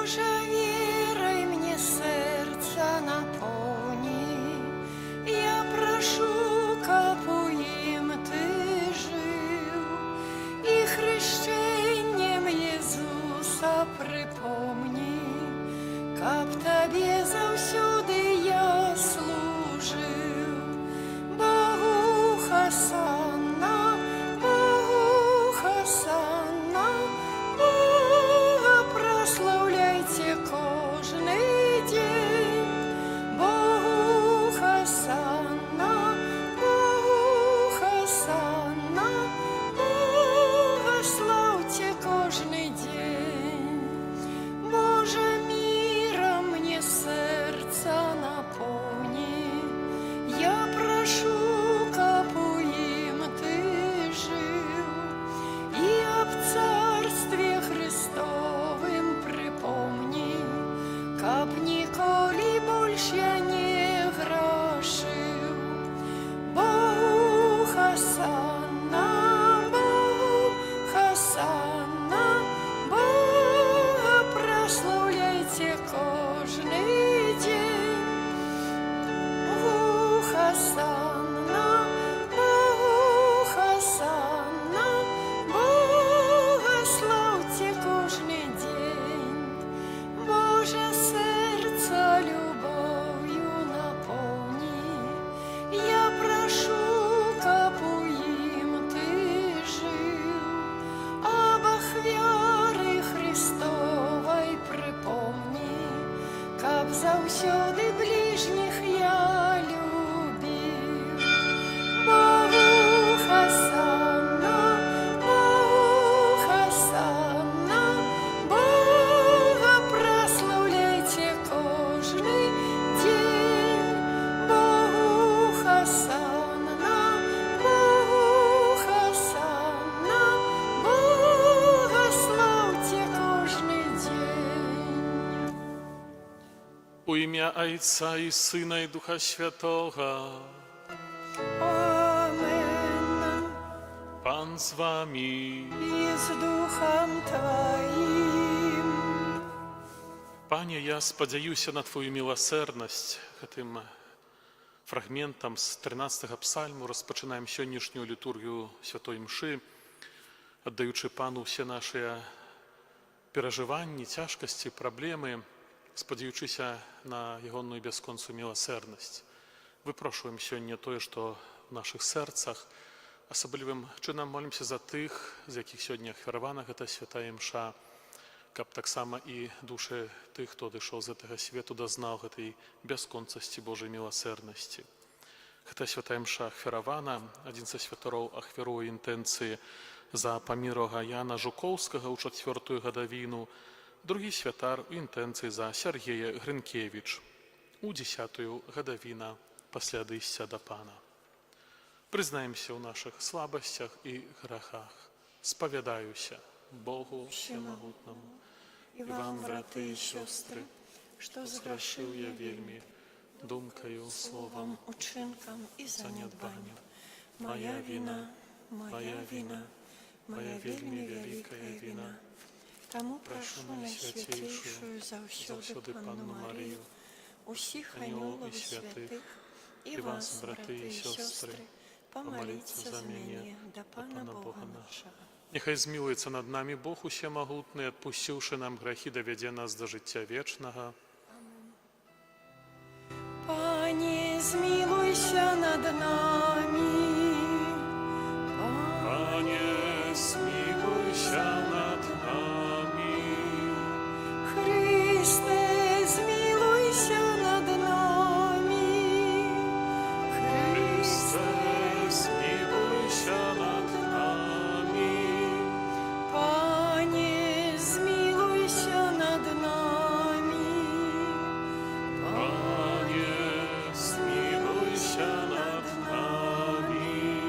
Боже, верой мне сердце наполни. Я прошу, каб у ім ти жив, і хрещенням Єзуса припомні, каб Табі завсюди я служив. Богу хасана, Богу хасана, Бога прославляйте кожний день. Богу хасана, Богу хасана, Бога славьте кожний день. Боже, миром мне сердце наполни. Я прошу, каб у ім ти жив, і об царстві Христовим припомні, каб ніколи больш я не грашив. Богу хасана, Богу хасана, Бога прославляйте кожний день. Богу хасана, Богу хасана, Бога славьте кожний день. Боже, серце любов'ю наповни. Я прошу, каб у ім ти жив, об ахвяры Христовой припомни, каб завсёды ближніх я любив. Богу хасана, Богу хасана, Бога прославляйте кожний день. Богу хасана, Богу хасана, Бога славьте кожний день. У ім'я Отця і Сина і Духа Святого. Amen. Пан з вами. И с Духом Твоим. Пане, я спадзяюся на Твою міласерднасць. Гэтым фрагментам з 13-го псальму распачынаем сённяшнюю літургію святой мшы, аддаючы Пану ўсе нашыя перажыванні, цяжкасці, праблемы, спадзяючыся на ягоную бясконцую міласерднасць. Выпрошваем сёння тое, што в нашых сэрцах. Асаблівым чынам молімся за тых, з якіх сёння ахвяравана гэта святая мша, каб таксама і душы тых, хто адышоў з гэтага свету, дазнаў гэтай бясконцасці Божай міласерднасці. Гэта святая мша ахвяравана, адзін са святароў ахвяруе інтэнцыі за памірлага Яна Жукоўскага ў 4-ю гадавіну, другі святар у інтэнцыі за Сергея Грынкевіч у 10-ю гадавіна пасля адысця да Пана. Прызнаемся ў нашых слабасцях і грахах. Спавядаюся Богу Всемагутнаму і вам, браты і сёстры, што зграшыў я вельмі думкаю, словам, учынкам і занядбаннем. Моя віна, моя віна, моя вельмі вялікая віна. Таму прашу найсвяцейшую заўсёды Панну Марыю, усіх анёлаў і святых, і вас, браты і сёстры, памаліцца за мяне да Пана Бога нашага. Няхай змілуецца над намі Бог усемагутны, адпусціўшы нам грахі, давядзе нас да жыцця вечнага. Пане, змілуйся над намі. Пане, змілуйся над намі. Христе, змілуйся над намі. Христе, змілуйся над намі. Пане, змілуйся над намі. Пане, змілуйся над намі.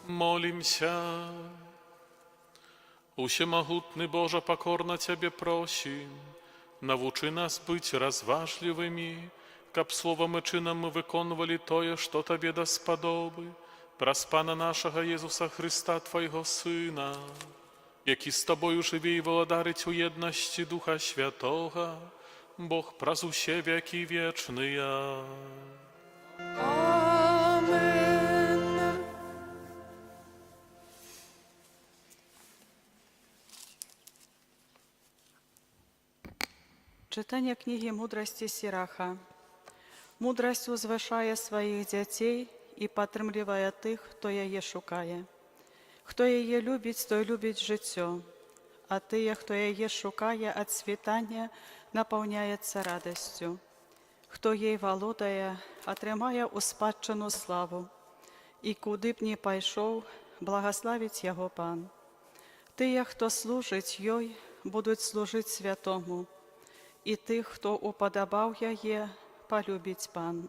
Молімся. Усемагутны Божа, пакорна Цябе просім, навучы нас быць разважлівымі, каб словам і чынам мы выконвалі тое, што Табе даспадобы, праз Пана нашага Езуса Христа, Твайго Сына. які з Тобою живі і володарить у єдності Духа Святого, Бог праз усе веки вечные. Amen. Читання книги «Мудрості Сіраха». Мудрость узвишає своїх дітей і підтримує тих, хто її шукає. Хто її любить, той любить життя, а тие, хто її шукає від світання, наповняється радістю. Хто їй володає, отримає у спадщину славу, і куди б ні пішов, благословить його Пан. Тие, хто служить їй, будуть служити святому, і тих, хто уподобав її, полюбить Пан.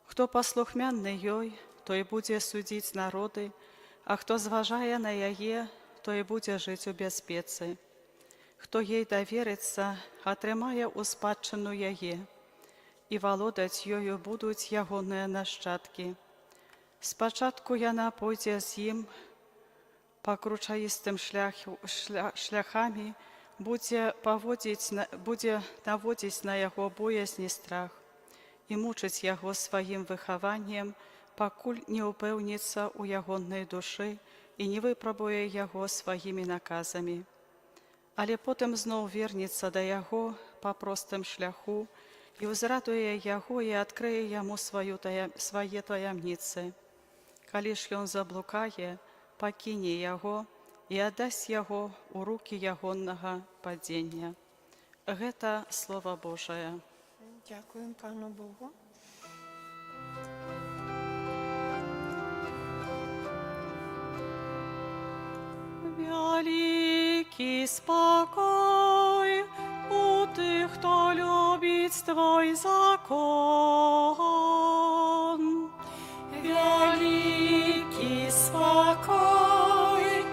Хто послухмянний їй, той буде судити народи, а хто зважає на її, той буде жити у безпеці. Хто їй довіриться, отримає у спадщину її, і володать їю будуть ягоні нащадки. Спочатку вона пойде з їм по кручаїстим шляхами, буде наводить на його боязнь і страх і мучить його своїм вихованням, покуль не упевниться у ягонної душі і не випробує його своїми наказами. Але потім знов вернеться до його по простим шляху і узрадує його і відкриє йому свої таємниці. Коли ж він заблукає, покине його і віддасть його у руки ягонного падіння. Гэта Слово Божие. Дякуємо Пану Богу. Великий спокой у тих, хто любить Твой закон. Великий спокой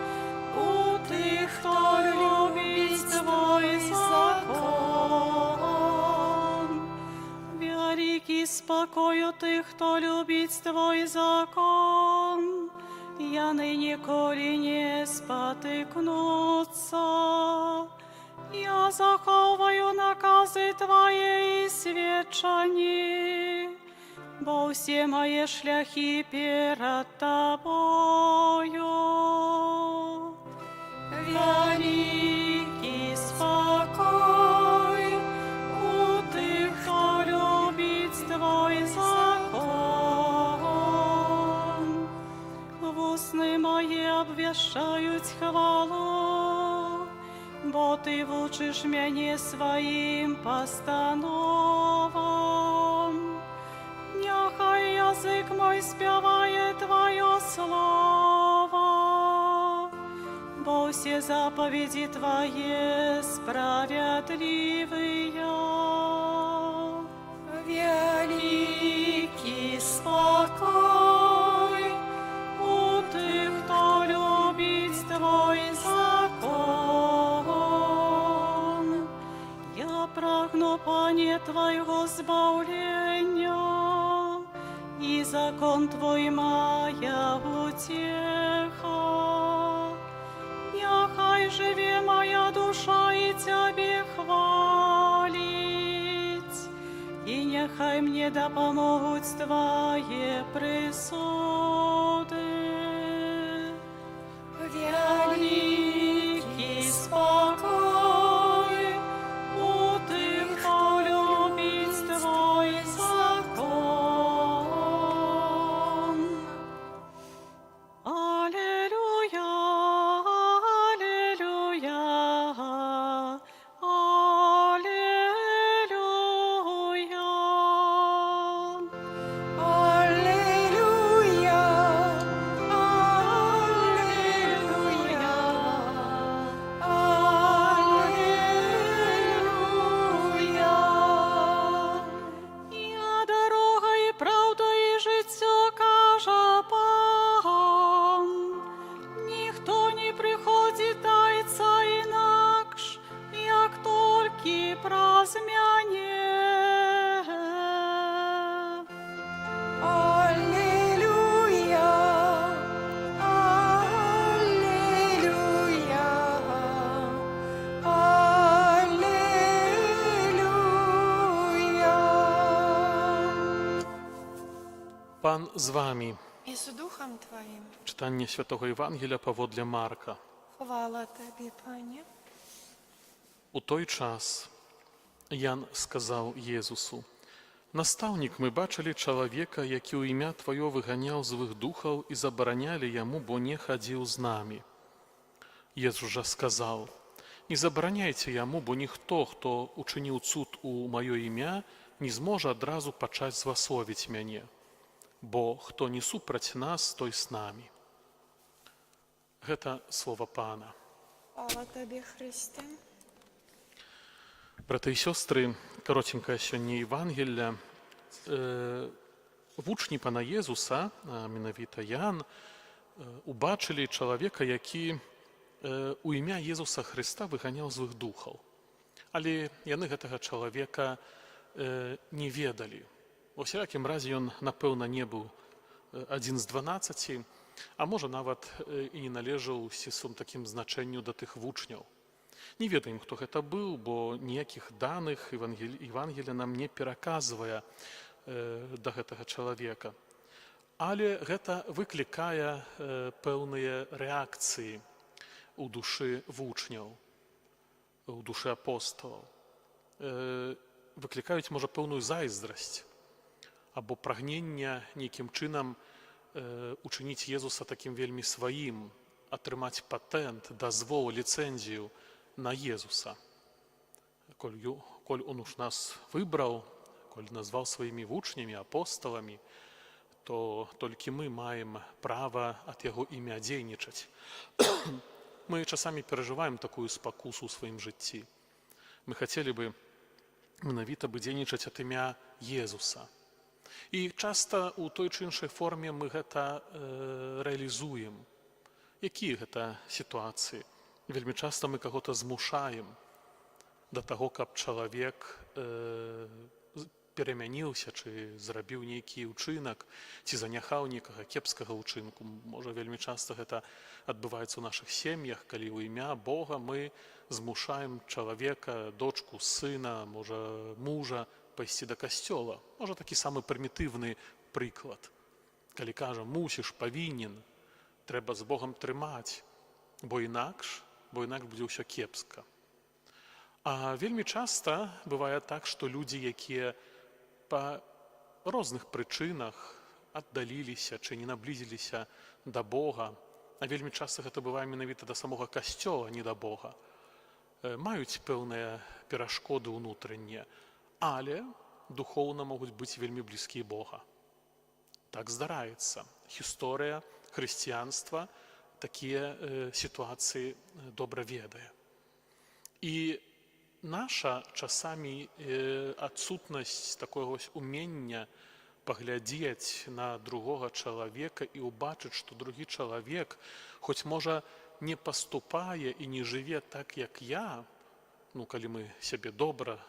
у тих, хто любить Твой закон. Великий спокой у тих, хто любить Твой закон. Яны ніколи не спотикнуться. Я заховаю накази Твои и свідчені, бо всі мої шляхи перед Тобою. Великий спокой у тих, хто любить Твой закон. Вусни мої обвіщають хвалу, бо Ти вучиш мене своїм постановам. Нехай язик мой співає Твоє слово, бо всі заповіді Твої справедливые. Великий спокой у тих, хто любить Твой закон. Я прагну, Пане, Твоего збавлення, і закон Твой моя утеха. Нехай живе моя душа і Тебе хвалить, і нехай мені допомогуть Твої присуди. Великий спокой у тих, хто любить Твой закон. Аллилуйя, аллилуйя, аллилуйя. Аллилуйя, Пан з вами. І з Духом Твоїм. Читання Святого Євангелія паводле Марка. Хвала Тобі, Пане. У той час Ян сказав Єзусу: «Наставник, ми бачили чоловіка, який у ім'я Твоє виганяв злих духов і забороняли йому, бо не ходив з нами». Єзус же сказав: «Не забороняйте йому, бо ніхто, хто учинив цуд у моє ім'я, не зможе одразу почать злословить мене. Бо хто не супроть нас, той з нами». Гэта слова Пана. Хвала Тобі, Христе. Браты і сёстры, каротенькая сёння Евангелія. Вучні Пана Єзуса, а менавіта Ян, убачылі чалавека, які у імя Єзуса Христа выганяў злых духаў. Але яны гэтага чалавека не ведалі. У всякім разе ён, напэўна, не быў адзін з 12, а можа нават і не належаў у сісум такім значэнню да тых вучняў. Не ведаем, хто гэта быў, бо ніякіх даных Евангелія нам не пераказвае да гэтага чалавека. Але гэта выклікае пэўныя рэакцыі у душы вучняў, у душы апосталаў. Выклікаюць, можа, пэўную зайздрасць або прагнення нейкім чынам учыніць Езуса такім вельмі сваім, атрымаць патэнт, дазвол, ліцэнзію на Езуса. Коль он уж нас выбраў, коль назваў сваімі вучнямі, апосталамі, то толькі мы маем права ад яго імя дзейнічаць. Мы часамі перажываем такую спакусу ў сваім жыцці. Мы хацелі бы менавіта бы дзейнічаць ад імя Езуса. І часта у той ці іншай форме мы гэта рэалізуем. Якія гэта сітуацыі? Вельмі часта мы каго-то змушаем да таго, каб чалавек перамяніўся, ці зрабіў нейкі ўчынак, ці заняхаў нейкага кепскага ўчынку. Можа, вельмі часта гэта адбываецца ў нашых сем'ях, калі ў імя Бога мы змушаем чалавека, дочку, сына, можа, мужа пайсці да касцёла. Можа, такі самы прымітыўны прыклад. Калі кажам: мусіш, павінен, трэба з Богам трымаць, бо інакш будзе ўсё кепска. А вельмі часта бывае так, што людзі, якія па розных прычынах аддаліліся ці не наблізіліся да Бога, а вельмі часта гэта бывае менавіта да самога касцёла, не да Бога, маюць пэўныя перашкоды ўнутраннія, але духоўна могуць быць вельмі блізкія Бога. Так здараецца. Гісторыя хрысціянства такія сітуацыі добра ведае. І наша часамі адсутнасць такога умення паглядзець на другога чалавека і ўбачыць, што другі чалавек, хоць можа не паступае і не жыве так, як я, калі мы сябе добра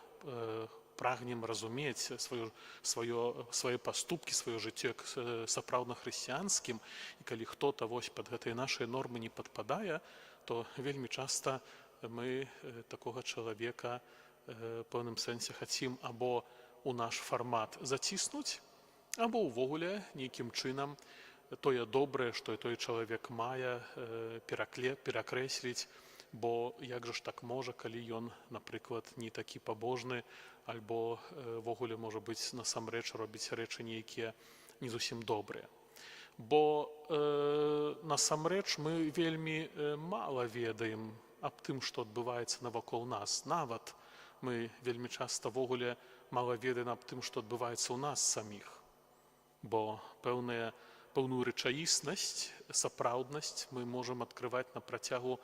прагнем разумець свае паступкі, сваё жыццё як сапраўдна хрысціянскім, і калі хто-то пад гэтыя нашыя нормы не падпадае, то вельмі часта мы такога чалавека в пэўным сэнсе хацім або у наш фармат заціснуць, або ўвогуле нейкім чынам тое добрае, што той чалавек мае, перакрэсліць, бо як жа ж так можа, калі ён, напрыклад, не такі пабожны, альбо ўвогуле, можа быць, насамрэч робіць рэчы нейкія не зусім добрыя. Бо насамрэч мы вельмі мала ведаем аб тым, што адбываецца навакол нас. Нават мы вельмі часта ўвогуле мала ведаем аб тым, што адбываецца ў нас саміх. Бо пэўную рэчаіснасць, сапраўднасць мы можам адкрываць на працягу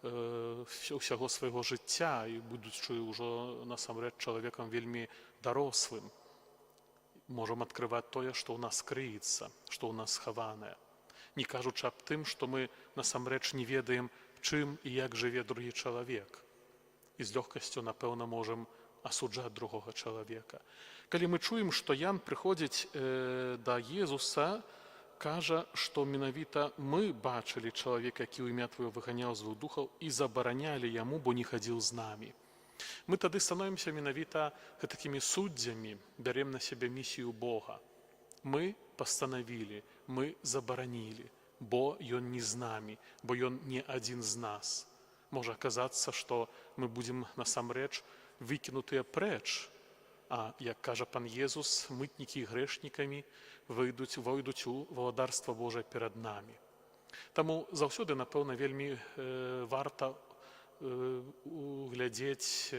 ўсяго свайго жыцця і будучы ўжо насамрэч чалавекам вельмі дарослым. Можам адкрываць тое, што ў нас крыецца, што ў нас схаванае. Не кажучы аб тым, што мы насамрэч не ведаем, чым і як жыве другі чалавек. І з лёгкасцю, напэўна, можам асуджаць другога чалавека. Калі мы чуем, што Ян прыходзіць да Езуса, кажа, што менавіта мы бачылі чалавека, які ў імя Твоё выганяў злых духаў, і забаранялі яму, бо не хадзіў з намі. Мы тады становімся менавіта такімі суддзямі, бярем на сябе місію Бога. Мы пастанавілі, мы забаранілі, бо ён не з намі, бо ён не адзін з нас. Можа аказацца, што мы будзем насамрэч выкінутыя прэч, а, як кажа пан Езус, мытнікі і грэшнікамі войдуць у валадарства Божае перад намі. Таму заўсёды, напэўна, вельмі варта глядзець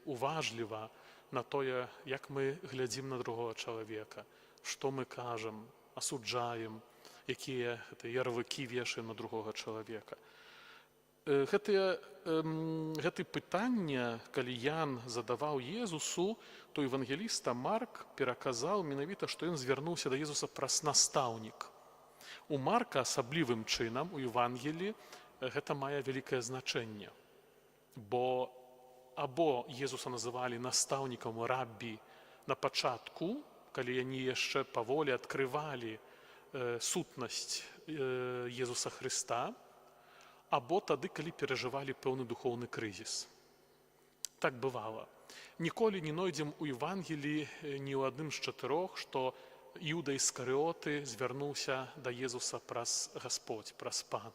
уважліва на тое, як мы глядзім на другого чалавека, што мы кажам, асуджаем, якія ярлыкі вешаем на другого чалавека. Гэты пытання, калі Ян задаваў Езусу, то евангеліста Марк пераказаў менавіта, што ён звярнуўся да Езуса праз настаўнік. У Марка асаблівым чынам у Евангелі гэта мае вялікае значэнне, бо або Езуса называлі настаўнікам раббі на пачатку, калі яны яшчэ паволі адкрывалі сутнасць Езуса Хрыста, або тады, калі перажывалі пэўны духоўны крызіс. Так бывала. Ніколі не знойдзем у Евангелі ні ў адным з 4, што Іуда Іскарыоты звярнуўся да Езуса праз Гасподзь, праз Пан.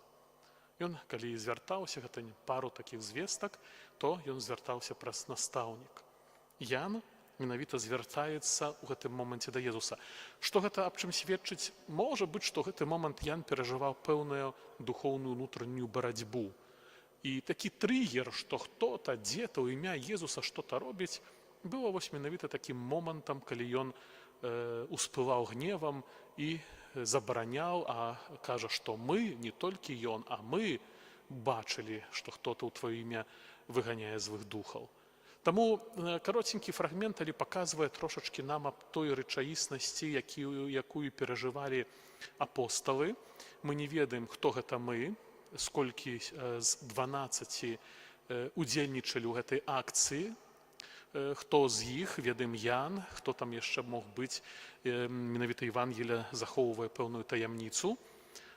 Ён, калі звяртаўся, гэта пару такіх звестак, то ён звяртаўся праз настаўнік. Ян менавіта звяртаецца ў гэтым моманце да Езуса. Што гэта аб чым сведчыць? Можа быць, што гэты момант Ян перажываў пэўную духоўную унутраннюю барацьбу. І такі трыгер, што хто-то, дзе-то ў імя Езуса што-то робіць, было вось менавіта такім момантам, калі ён успываў гневам і забараняў, а кажа, што мы, не толькі ён, а мы бачылі, што хто-то ў твоё імя выганяе злых духаў. Таму каротенькі фрагмент але паказвае трошачкі нам аб той рэчаіснасці, якую перажывалі апосталы. Мы не ведаем, хто гэта мы, сколькі з 12 удзельнічалі ў гэтай акцыі, хто з іх, ведаем Ян, хто там яшчэ мог быць, менавіта Евангелія захоўвае пэўную таямніцу.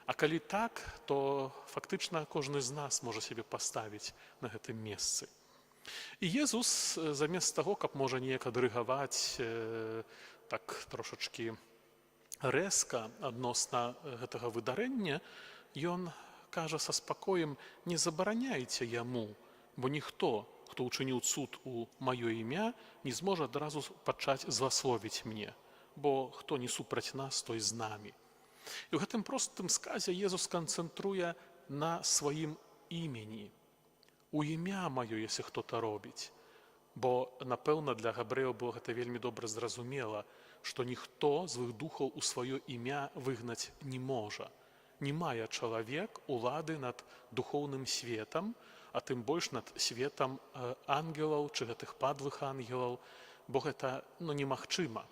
А калі так, то фактычна кожны з нас можа сябе паставіць на гэтым месцы. І Езус, замест таго, каб можа неяк адрыгаваць так трошачкі рэзка адносна гэтага выдарэння, ён кажа са спакоем: не забараняйце яму, бо ніхто, хто ўчыніў цуд у маё імя, не зможа адразу пачаць зласловіць мне, бо хто не супраць нас, той з намі. І ў гэтым простым сказе Езус канцэнтруе на сваім імені. У імя маё, если хто-то робіць. Бо, напэўна, для габрэяў было гэта вельмі добра зразумела, што ніхто злых духаў у сваё імя выгнаць не можа. Не мае чалавек улады над духоўным светам, а тым больш над светам ангелаў, чи гэтых падлых ангелаў, бо гэта немагчыма.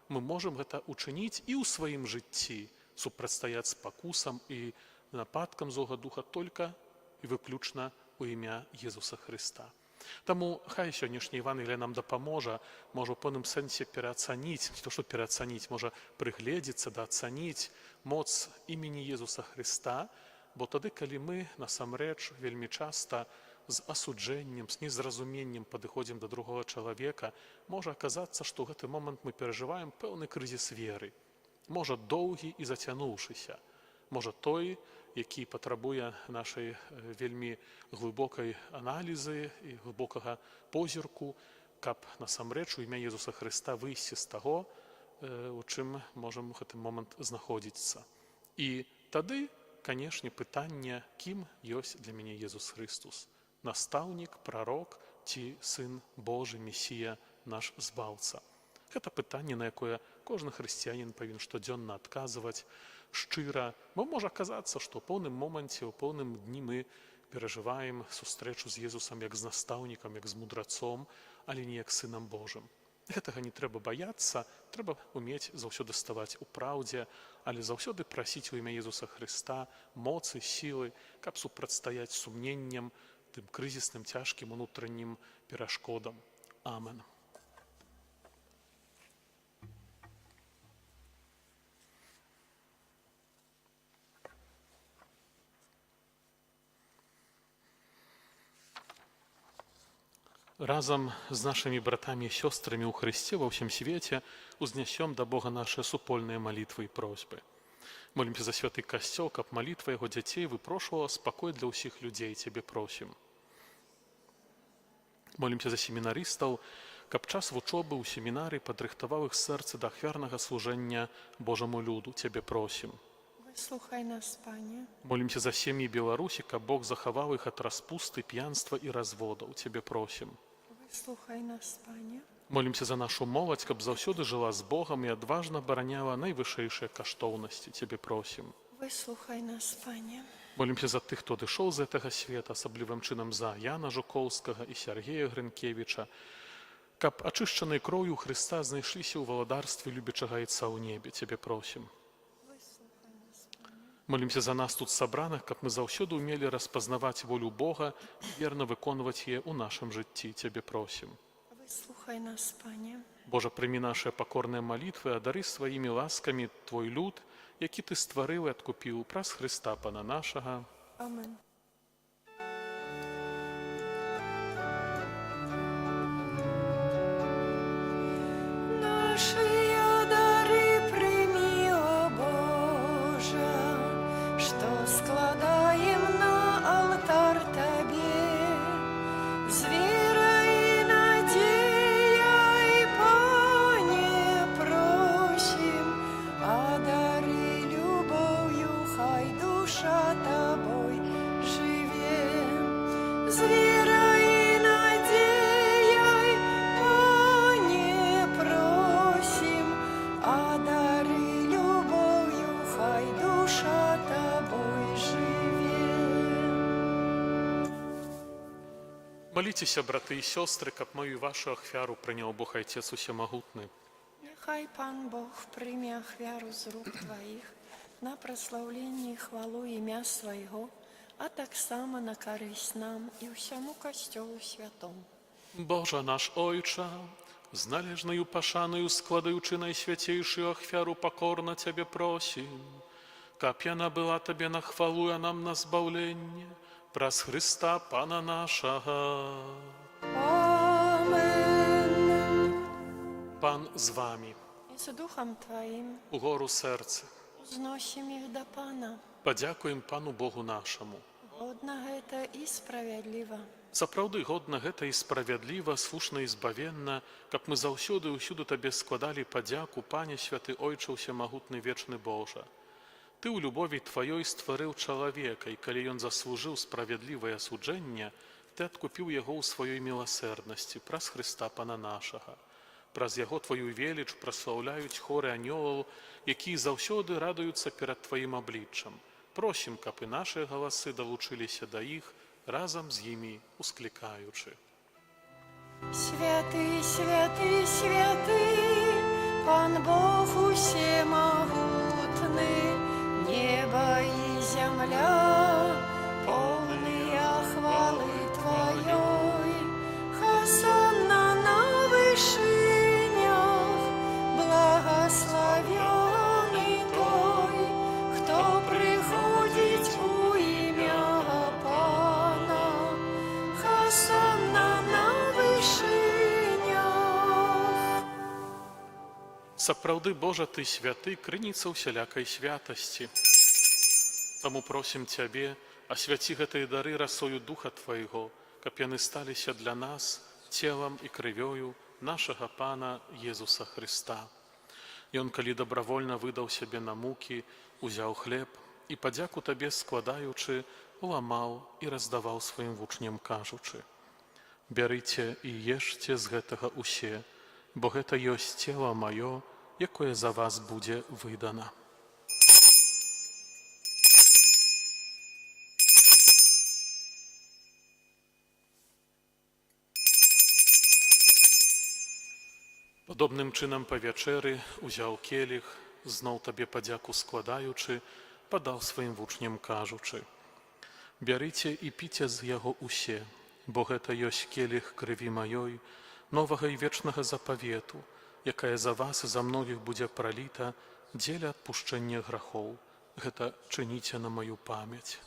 Мы можам гэта учыніць і ў сваім жыцці, супрацьстаяць спакусам і нападкам злога духа толькі і выключна у імя Езуса Хрыста. Таму хай сённяшняе Евангелие нам дапаможа, можа ў пэўным сэнсе пераацаніць, не то што пераацаніць, можа прыгледзецца, даацаніць моц імені Езуса Хрыста, бо тады, калі мы насамрэч вельмі часта з асуджэннем, з незразуменнем падыходзім да другого чалавека, можа аказацца, што ў гэты момант мы перажываем пэўны крызіс веры. Можа доўгі і зацянуўшыся, можа той, які патрабуе нашай вельмі глыбокай аналізы і глыбокага позірку, каб насамрэч у імя Езуса Хрыста выйсці з таго, у чым можам у гэты момант знаходзіцца. І тады, канешне, пытанне, кім ёсць для мяне Езус Хрыстус? Настаўнік, прарок ці сын Божы, Месія, наш збаўца? Гэта пытанне, на якое кожны хрысціянін павінен штодзённа адказваць шчыра, бо можа аказацца, што ў пэўным моманце, у пэўным дні мы перажываем сустрэчу з Езусам як з настаўнікам, як з мудрацом, але не як сынам Божым. Гэтага не трэба баяцца, трэба умець заўсёды ставаць у праўдзе, але заўсёды прасіць у імя Езуса Хрыста моцы, сілы, каб супрацьстаяць сумненням, тым крызісным, цяжкім унутраннім перашкодам. Амен. Разом з нашими братами і сестрами у Христе во всем свете узнесем до Бога наши супольные молитвы и просьбы. Молимся за святый Костел, каб молитва его детей выпрошивала спокой для усіх людей, Тебе просим. Молимся за семинаристов, каб час вучобы у семінарі падрыхтаваў іх сэрцы да ахвярнага служэння Божаму люду, Тебе просим. Выслухай нас, Пане. Молимся за сем'і Беларусі, каб Бог захаваў іх ад распусты, п'янства і разводаў, Тебе просим. Выслухай нас, Пане. Молимся за нашу моладзь, каб заўсёды жыла з Богам і адважна абараняла найвышэйшыя каштоўнасці, Тебе просим. Выслухай нас, Пане. Молимся за тых, хто адышоў з гэтага света, асаблівым чынам за Яна Жукоўскага і Сергея Грынкевіча, каб ачышчанай кроўю Хрыста знайшліся ў валадарстве любячага Айца ў небе, Тебе просим. Выслухай нас, Пане. Молимся за нас тут сабраных, каб мы заўсёды умелі распазнаваць волю Бога і верна выконваць яе ў нашым жыцці, Тебе просим. Выслухай нас, Пане. Божа, прымі нашыя пакорныя малітвы, адары сваімі ласкамі Твой люд, які Ты стварыў і адкупіў праз Хрыста Пана нашага. Амен. Нашыя дары прымі, о Божа, што складаем на алтар Табе. З верай і надзеяй, Пане, просім, а дары любоўю хай душа Табой жыве. З верай і надзеяй, Пане, просім, а дары любоўю хай душа Табой жыве. Моліцеся, браты і сёстры, каб мою і вашу ахвяру прыняў Бог Айцец Усемагутны. Няхай Пан Бог прыме ахвяру з рук Тваіх на праслаўленне і хвалу імя Свайго, а таксама на карысць нам і ўсяму Касцёлу святому. Божа наш Ойча, з належнаю пашанаю складаючы найсвяцейшую ахвяру пакорна Цябе просім, каб яна была Табе на хвалу, а нам на збаўленне, праз Хрыста Пана нашага. Амен. Пан з вамі, І з духам Тваім угору сэрцы. узносім іх да Пана. Падзякуем Пану Богу нашаму. Годна гэта і справядліва. Сапраўды годна гэта і справядліва, слушна і збавенна, каб мы заўсёды і ўсюды Табе складалі падзяку, Пане святы Ойча Усемагутны вечны Божа. Ты ў любові Тваёй стварыў чалавека, і калі ён заслужыў справядлівае асуджэнне, Ты адкупіў яго ў сваёй міласэрнасці праз Хрыста Пана нашага. Праз яго Твою веліч праслаўляюць хоры анёлаў, якія заўсёды радуюцца перад Тваім абліччам. Просім, каб і нашыя галасы далучыліся да іх, разам з імі усклікаючы. Святы, святы, святы, Пан Бог усемагутны, неба і зямля, поўныя хвалы Тваёй. Хасанна на вышынях, благаславёны той, хто прыходзіць у імя Пана. Хасанна на вышынях. Сапраўды, Божа, Ты святы, крыніца ўсялякай святасці. Таму просім Цябе, асвяці гэтыя дары расою Духа Твайго, каб яны сталіся для нас целам і крывёю нашага Пана Езуса Хрыста. Ён, калі дабравольна выдаў сябе на мукі, узяў хлеб і, падзяку Табе складаючы, ламаў і раздаваў сваім вучням, кажучы: «Бярыце і ешце з гэтага усе, бо гэта ёсць цела маё, якое за вас будзе выдана». Падобным чынам па вячэры узяў келіх, зноў Табе падзяку складаючы, падаў сваім вучням, кажучы: «Бярыце і піце з яго усе, бо гэта ёсць келіх крыві маёй, новага і вечнага запавету, якая за вас і за многіх будзе праліта дзеля адпушчэння грахоў. Гэта чыніце на маю памяць».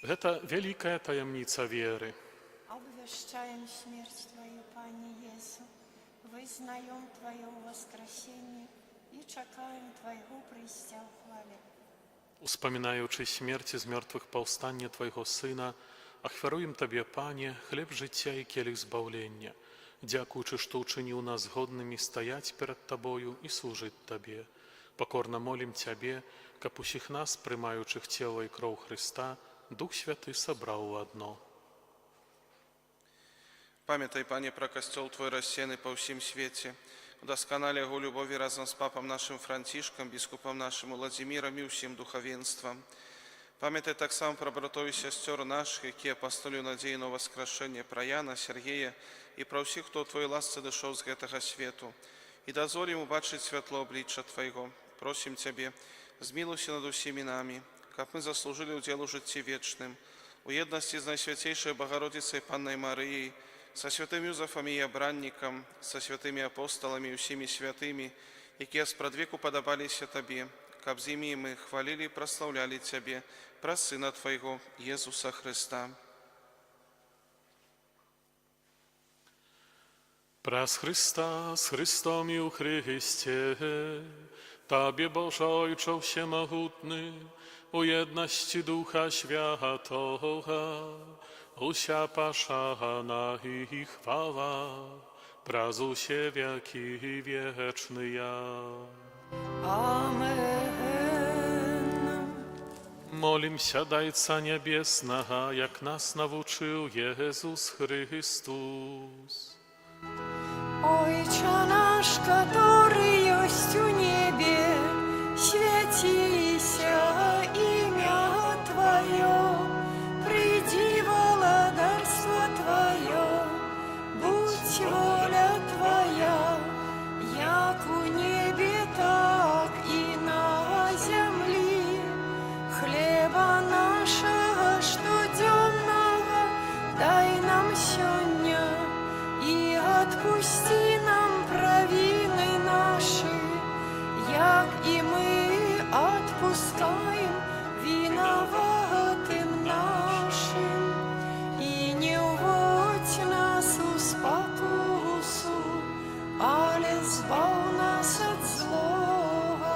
Гэта вялікая таямніца веры. Obwieszczajem śmierć Twoją, Panie Jezu, wyznają Twoje воскресение i czekają Twojego przyjścia w chwale. Успамінаючы смерць з мёртвых паўстання Твайго Сына, ахвяруем Табе, Пане, хлеб жыцця і келіх збаўлення, дзякуючы, што ўчыніў нас годнымі стаяць перад Табою і служыць Табе. Пакорна молім Цябе, каб усіх нас, прымаючых цела і кроў Хрыста, Дух Святы сабраў у адно. Pamiętaj, Panie, pro Kościół Twój rozsiany po всім świecie. Udoskonale Jego любові razem z papą naszym Franciszkiem, biskupem naszym Władimиром i всім духовенством. Pamiętaj tak samo pro bratów i siostер naszych, які апостолюють надію на воскрешення, про Яна, Сергія і про всіх, хто у Твоїй ласці дійшов з цього світу. І дозволь їм бачити світло обличчя Твоєго. Просим Тебе, змилуйся над усіми нами, как мы заслужили удел у житті вічним, у єдності з Найсвятейшою Богородицею Панною Марією, со святым Юзефом и Обранником, со святыми апостолами и всеми святыми, які спрадвеку подобалися Тебе, каб з ними мы хвалили и прославляли Тебе, про Сына Твоего, Иисуса Христа. Праз Христа, з Христом і у Христе, Тобі, Боже Ojcze Всемогутny, у єдності Духа Святого, уся пашана и хвала, празу се веки вечные. Amen. Молимся, Дайца Небесного, як нас навучил Иисус Христос. Ojcze nasz, który jest u niebie, święcися imię Twoje, приди владарство Твое, будь воля Твоя, як у небе, так и на земле. Хлеба нашего штоденного дай нам сегодня, и отпусти нам провины наши, як и мы отпускаем виноватым нашим. И не уводь нас у спокусу, але збав нас от злого.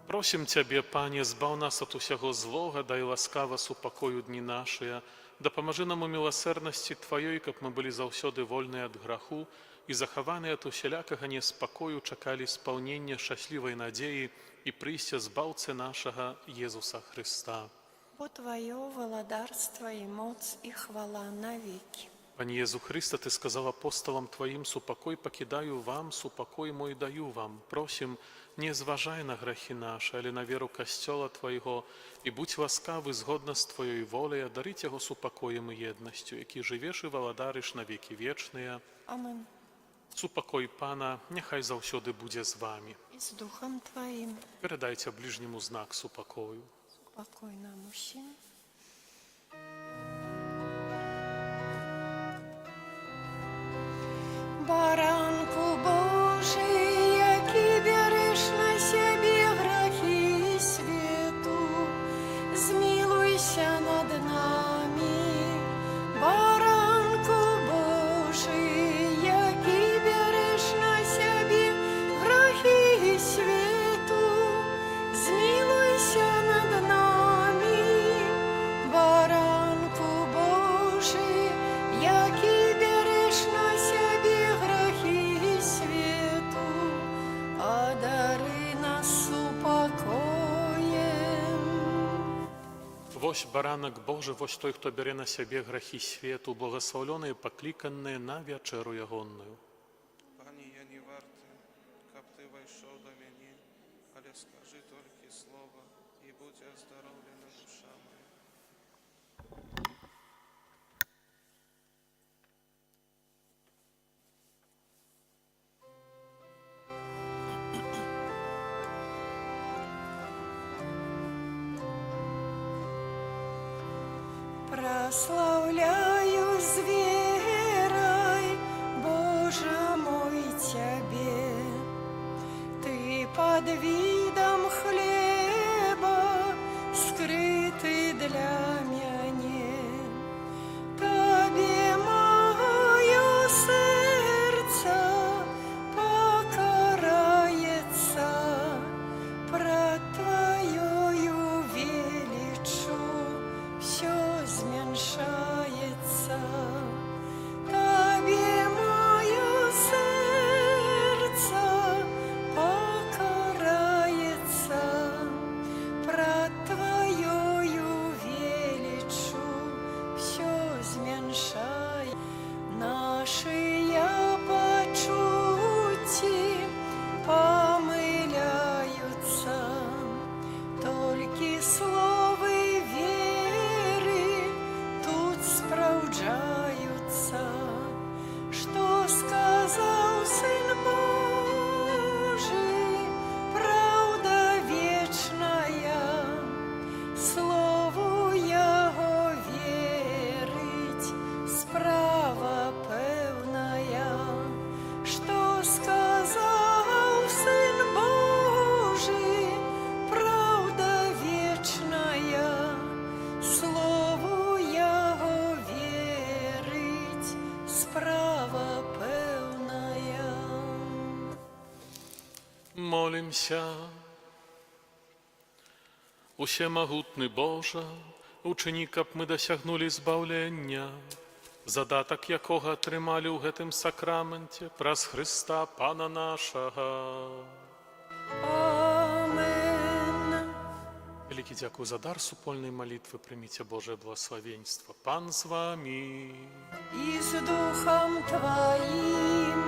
Просим Тебе, Пане, збав нас от усяго злога, дай ласкава супокою дні нашыя, дапамажы нам у милосердности Твоей, каб мы были заўсёды вольныя ад граху і захаваныя ад усялякага неспакою чакалі спаўнення шчаслівай надзеі і прыйсця збаўцы нашага Езуса Христа. Бо Твое владарство и моц и хвала навеки. Пане Езу Христа, Ты сказал апостолам Твоим: «Супокой покидаю вам, супокой мой даю вам». Просим, не зважай на грехи наши, але на веру Костела Твоего, и будь ласкавы згодно с Твоей волей, дарить Его супокоем и едностью, який живеш и владариш на веки вечные. Amen. Супокой Пана, нехай заўсёды будзе з вами. И с Духом Твоим. Передайте ближнему знак супокою. Спокой нам усім. Баранку Божий, який береш на себе грехи світу, змилуйся над нами. Баранку Божий, який береш на себе грехи світу, змилуйся над нами. Баранку Божий, який береш на себе грехи світу, одари нас упокоєм. Вось баранак Божий, вось той, хто бере на себе грехи свету, благословленные и покликанные на вечеру ягонную. Пані, я не вартий, каб Ти войшов до мене, але скажи тільки слово, і будь оздоровлена душа моя. Прославляю с верой, Боже мой, Тебе. Ты под видом хлеба, скрытый Помолимся. Усемогутний Боже, учини, каб ми досягнули збавлення, задаток якого отримали у гэтым сакраменте праз Христа Пана нашага. Amen. Великий дякую за дар супольной молитвы. Примите Божие благословенство. Пан с вами. I z duchem Twoim.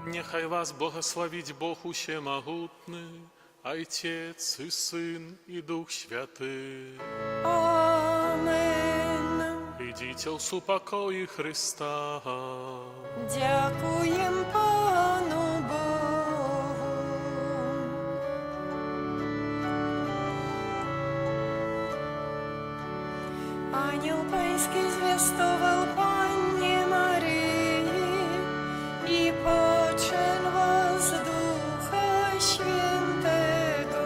Нехай вас благословить Бог усемогутный, Отец и Сын и Дух Святый. Amen. Идите в супокої Христа. Дякуєм Пану Богу. Ангел Паїнський звістував Панні Марії, і почен вас Духа Świętego.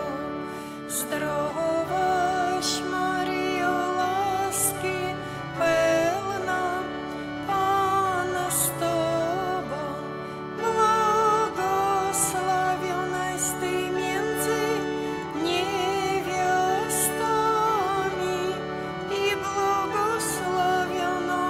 Zdrowaś Maryjo, łaski pełna, Pan z Tobą, błogosławionaś Ty między niewiastami i błogosławiono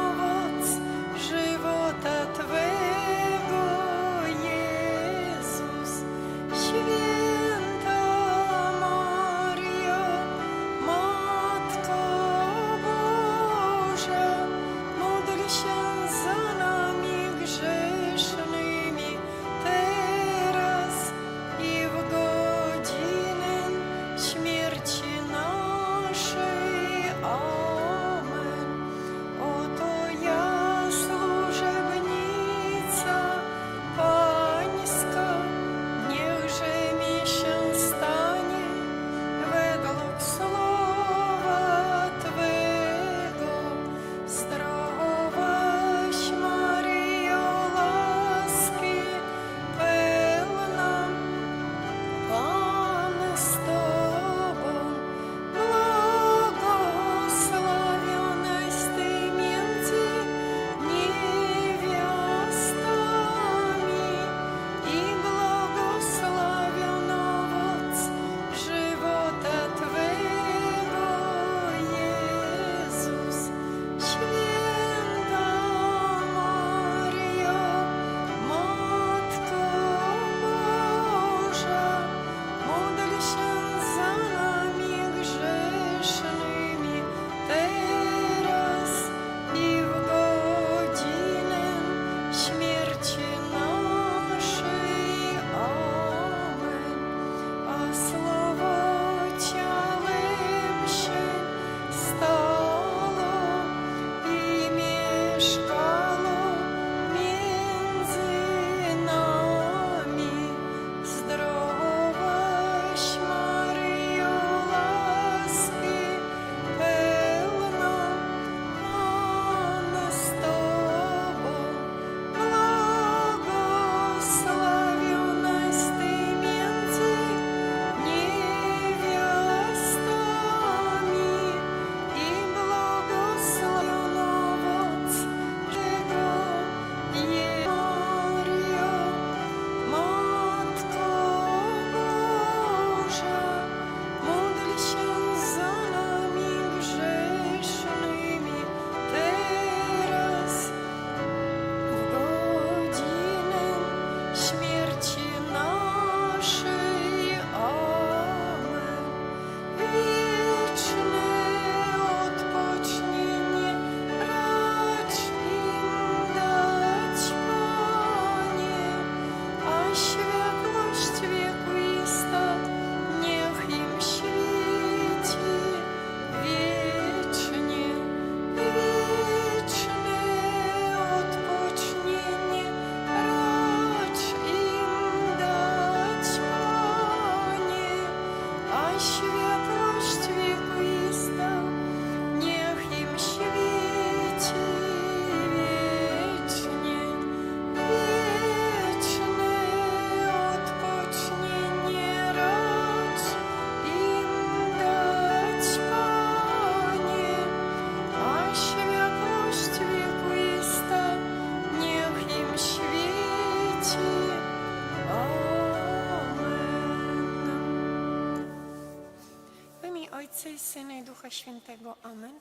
Ojca i Syna i Ducha Świętego. Amen.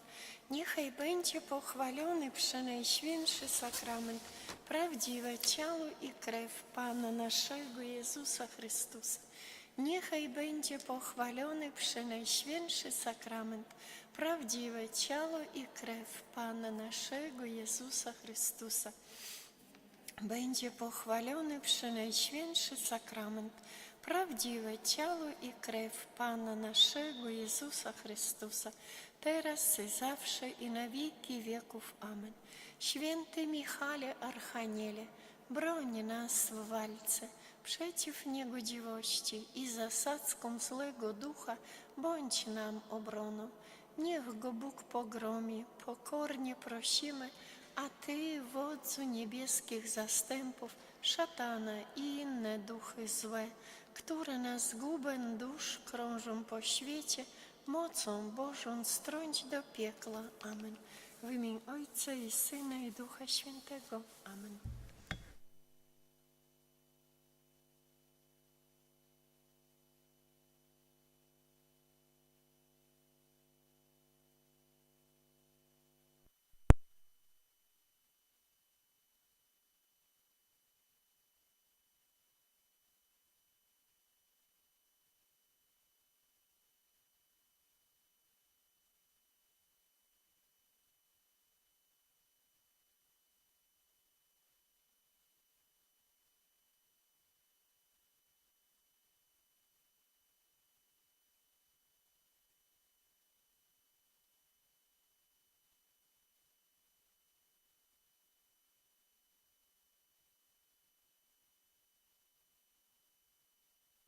Niechaj będzie pochwalony przenajświętszy sakrament, prawdziwe ciało i krew Pana naszego Jezusa Chrystusa. Niechaj będzie pochwalony przenajświętszy sakrament, prawdziwe ciało i krew Pana naszego Jezusa Chrystusa. Będzie pochwalony przenajświętszy sakrament, prawdziwe ciało i krew Pana naszego Jezusa Chrystusa, teraz i zawsze i na wieki wieków. Amen. Święty Michale Archaniele, broń nas w walce przeciw niegodziwości i zasadzkom złego ducha, bądź nam obroną. Niech go Bóg pogromi, pokornie prosimy, a Ty, wodzu niebieskich zastępów, szatana i inne duchy złe, które na zgubę dusz krążą po świecie, mocą Bożą strąć do piekla. Amen. W imię Ojca i Syna i Ducha Świętego. Amen.